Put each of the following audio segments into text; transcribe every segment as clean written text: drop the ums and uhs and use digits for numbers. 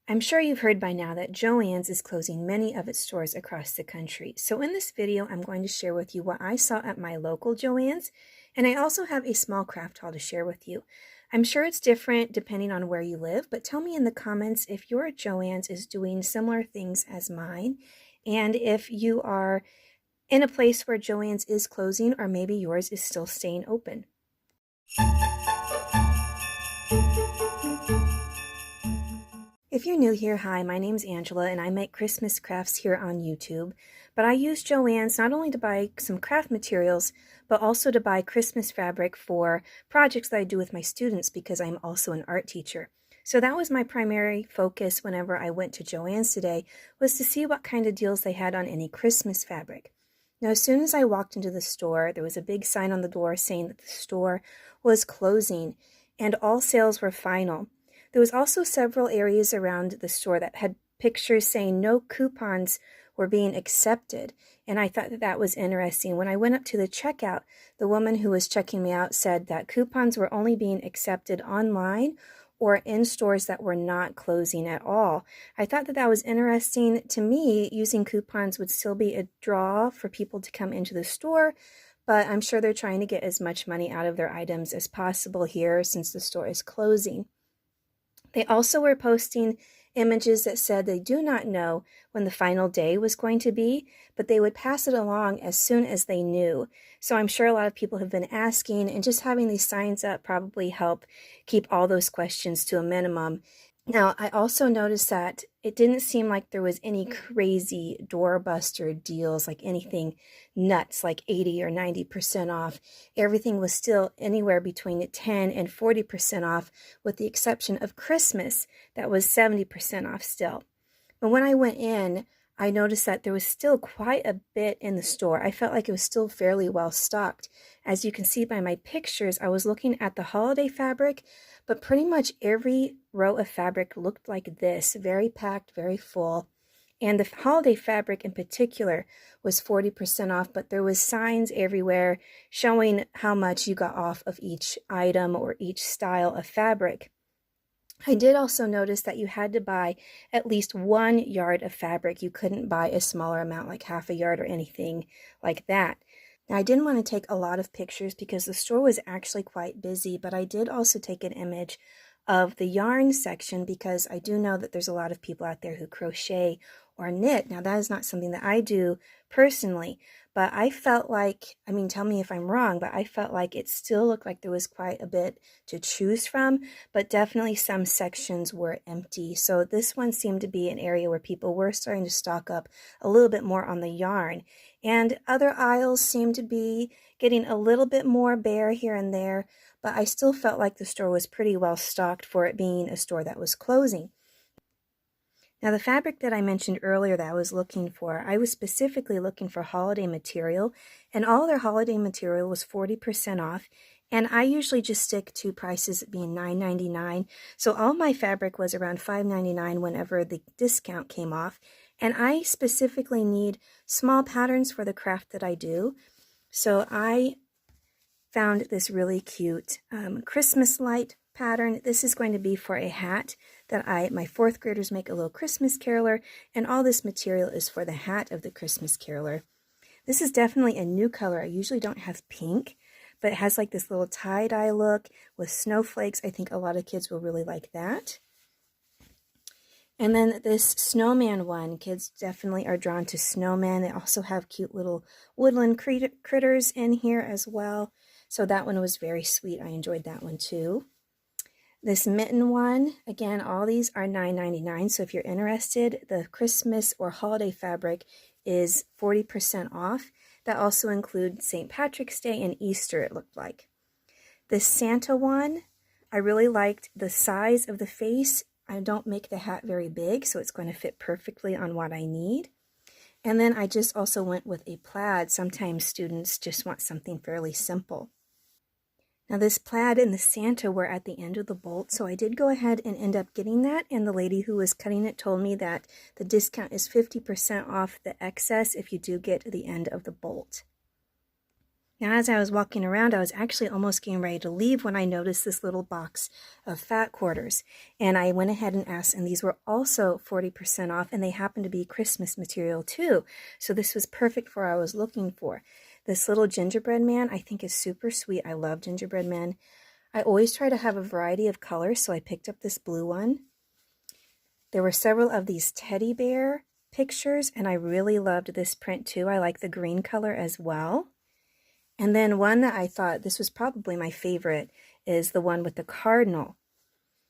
I'm sure you've heard by now that Joann's is closing many of its stores across the country. So in this video, I'm going to share with you what I saw at my local Joann's, and I also have a small craft haul to share with you. I'm sure it's different depending on where you live, but tell me in the comments if your Joann's is doing similar things as mine, and if you are in a place where Joann's is closing, or maybe yours is still staying open. If you're new here, hi, my name's Angela and I make Christmas crafts here on YouTube, but I use Joann's not only to buy some craft materials, but also to buy Christmas fabric for projects that I do with my students because I'm also an art teacher. So that was my primary focus whenever I went to Joann's today, was to see what kind of deals they had on any Christmas fabric. Now, as soon as I walked into the store, there was a big sign on the door saying that the store was closing and all sales were final. There was also several areas around the store that had pictures saying no coupons were being accepted, and I thought that that was interesting. When I went up to the checkout, the woman who was checking me out said that coupons were only being accepted online or in stores that were not closing at all. I thought that that was interesting. To me, using coupons would still be a draw for people to come into the store, but I'm sure they're trying to get as much money out of their items as possible here since the store is closing. They also were posting images that said they do not know when the final day was going to be, but they would pass it along as soon as they knew. So I'm sure a lot of people have been asking, and just having these signs up probably help keep all those questions to a minimum. Now, I also noticed that it didn't seem like there was any crazy doorbuster deals, like anything nuts, like 80 or 90% off. Everything was still anywhere between 10 and 40% off, with the exception of Christmas, that was 70% off still. But when I went in, I noticed that there was still quite a bit in the store. I felt like it was still fairly well stocked. As you can see by my pictures, I was looking at the holiday fabric, but pretty much every row of fabric looked like this, very packed, very full. And the holiday fabric in particular was 40% off, but there was signs everywhere showing how much you got off of each item or each style of fabric. I did also notice that you had to buy at least 1 yard of fabric. You couldn't buy a smaller amount, like half a yard or anything like that. Now, I didn't want to take a lot of pictures because the store was actually quite busy, but I did also take an image of the yarn section because I do know that there's a lot of people out there who crochet or knit. Now, that is not something that I do personally, but I felt like, I mean, tell me if I'm wrong, but I felt like it still looked like there was quite a bit to choose from, but definitely some sections were empty. So this one seemed to be an area where people were starting to stock up a little bit more on the yarn. And other aisles seemed to be getting a little bit more bare here and there, but I still felt like the store was pretty well stocked for it being a store that was closing. Now, the fabric that I mentioned earlier that I was looking for, I was specifically looking for holiday material, and all their holiday material was 40% off, and I usually just stick to prices being $9.99, so all my fabric was around $5.99 whenever the discount came off, and I specifically need small patterns for the craft that I do, so I found this really cute Christmas light pattern. This is going to be for a hat that my fourth graders make a little Christmas caroler, and all this material is for the hat of the Christmas caroler. This is definitely a new color. I usually don't have pink, but it has like this little tie-dye look with snowflakes. I think a lot of kids will really like that. And then this snowman one, kids definitely are drawn to snowmen. They also have cute little woodland critters in here as well. So that one was very sweet. I enjoyed that one too. This mitten one, again, all these are $9.99. So if you're interested, the Christmas or holiday fabric is 40% off. That also includes St. Patrick's Day and Easter, it looked like. This Santa one, I really liked the size of the face. I don't make the hat very big, so it's going to fit perfectly on what I need. And then I just also went with a plaid. Sometimes students just want something fairly simple. Now this plaid and the Santa were at the end of the bolt, so I did go ahead and end up getting that, and the lady who was cutting it told me that the discount is 50% off the excess if you do get the end of the bolt. Now, as I was walking around, I was actually almost getting ready to leave when I noticed this little box of fat quarters. And I went ahead and asked, and these were also 40% off, and they happened to be Christmas material too. So this was perfect for what I was looking for. This little gingerbread man I think is super sweet. I love gingerbread men. I always try to have a variety of colors, so I picked up this blue one. There were several of these teddy bear pictures, and I really loved this print too. I like the green color as well. And then one that I thought this was probably my favorite is the one with the cardinal.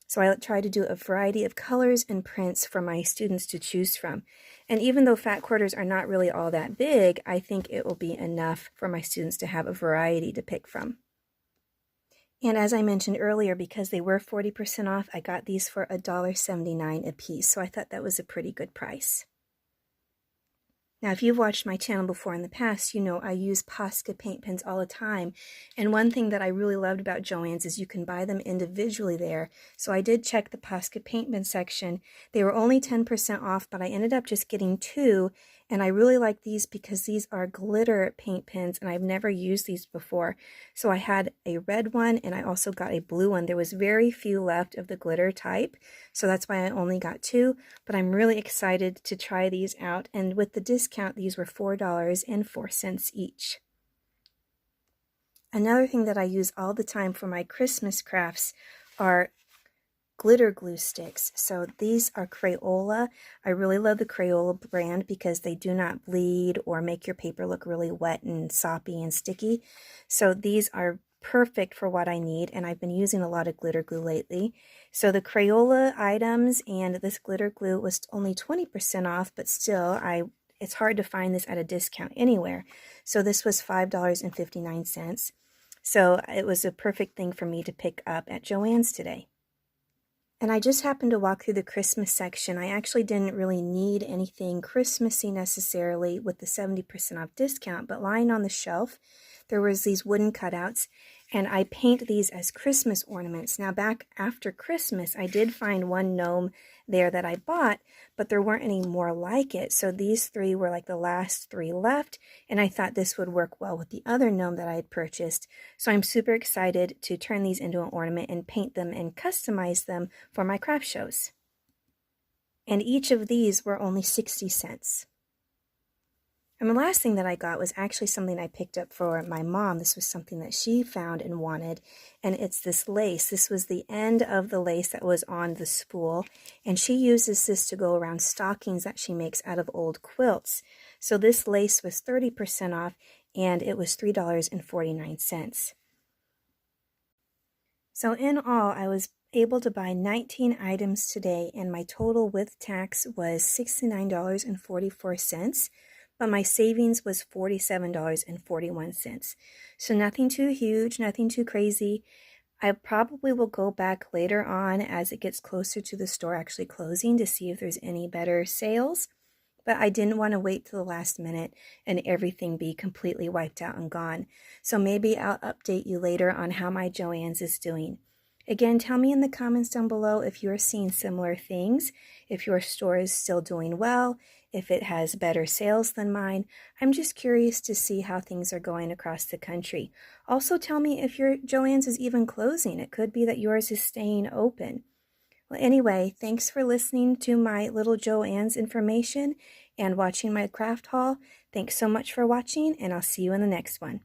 So I tried to do a variety of colors and prints for my students to choose from. And even though fat quarters are not really all that big, I think it will be enough for my students to have a variety to pick from. And as I mentioned earlier, because they were 40% off, I got these for $1.79 a piece. So I thought that was a pretty good price. Now, if you've watched my channel before in the past, you know I use Posca paint pens all the time. And one thing that I really loved about Joann's is you can buy them individually there. So I did check the Posca paint pen section. They were only 10% off, but I ended up just getting two. And I really like these because these are glitter paint pens, and I've never used these before. So I had a red one, and I also got a blue one. There was very few left of the glitter type, so that's why I only got two. But I'm really excited to try these out, and with the discount, these were $4.04 each. Another thing that I use all the time for my Christmas crafts are glitter glue sticks. So these are Crayola. I really love the Crayola brand because they do not bleed or make your paper look really wet and soppy and sticky. So these are perfect for what I need, and I've been using a lot of glitter glue lately. So the Crayola items and this glitter glue was only 20% off, but still it's hard to find this at a discount anywhere. So this was $5.59. So it was a perfect thing for me to pick up at Joann's today. And I just happened to walk through the Christmas section. I actually didn't really need anything Christmassy necessarily with the 70% off discount, but lying on the shelf, there was these wooden cutouts, and I paint these as Christmas ornaments. Now, back after Christmas, I did find one gnome there that I bought, but there weren't any more like it. So these three were like the last three left, and I thought this would work well with the other gnome that I had purchased. So I'm super excited to turn these into an ornament and paint them and customize them for my craft shows. And each of these were only 60 cents. And the last thing that I got was actually something I picked up for my mom. This was something that she found and wanted, and it's this lace. This was the end of the lace that was on the spool, and she uses this to go around stockings that she makes out of old quilts. So this lace was 30% off, and it was $3.49. So in all, I was able to buy 19 items today, and my total with tax was $69.44. But my savings was $47.41. So nothing too huge, nothing too crazy. I probably will go back later on as it gets closer to the store actually closing to see if there's any better sales. But I didn't want to wait till the last minute and everything be completely wiped out and gone. So maybe I'll update you later on how my Joann's is doing. Again, tell me in the comments down below if you're seeing similar things, if your store is still doing well, if it has better sales than mine. I'm just curious to see how things are going across the country. Also tell me if your Joann's is even closing. It could be that yours is staying open. Well, anyway, thanks for listening to my little Joann's information and watching my craft haul. Thanks so much for watching, and I'll see you in the next one.